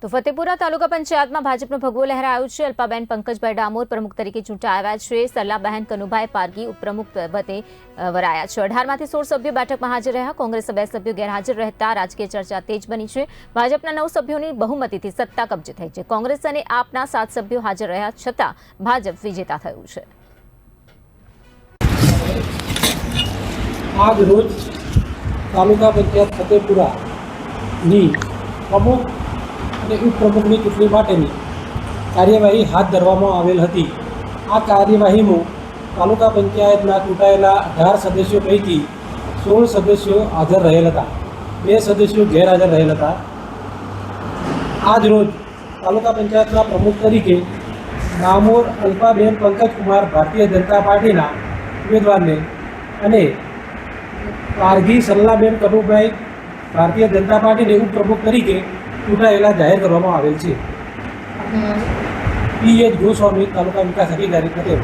તો ફતેપુરા તાલુકા પંચાયતમાં ભાજપનો ભગવો લહેરાયો છે। અલ્પાબેન પંકજભાઈ ડામોર પ્રમુખ તરીકે ચૂંટાયા છે। સરલાબહેન કનુભાઈ પારગી ઉપપ્રમુખ પદે વરાયા છે। 18માંથી 16 સભ્યો બેઠકમાં હાજર રહ્યા। કોંગ્રેસના 2 સભ્યો ગેરહાજર રહેતા રાજકીય ચર્ચા તેજ બની છે। ભાજપના 9 સભ્યોની બહુમતીથી સત્તા કબજે થઈ છે। કોંગ્રેસ અને આપના 7 સભ્યો હાજર રહ્યા છતાં ભાજપ વિજેતા થયું છે। આજ રોજ તાલુકા પંચાયત ફતેપુરાની પ્રમુખ અને ઉપપ્રમુખની ચૂંટણી માટેની કાર્યવાહી હાથ ધરવામાં આવેલ હતી। આ કાર્યવાહીમાં તાલુકા પંચાયતના ચૂંટાયેલા 18 સદસ્યો પૈકી 16 સદસ્યો હાજર રહેલ હતા, 2 સદસ્યો ગેરહાજર રહેલ હતા। આજ રોજ તાલુકા પંચાયતના પ્રમુખ તરીકે ડામોર અલ્પાબેન પંકજકુમાર ભારતીય જનતા પાર્ટીના ઉમેદવારને અને પારગી સરલાબેન કનુભાઈ ભારતીય જનતા પાર્ટીને ઉપપ્રમુખ તરીકે ચૂંટાયેલા જાહેર કરવામાં આવેલ છે। પીએચ ગોસ્વામી, તાલુકા વિકાસ અધિકારી, પટેલ।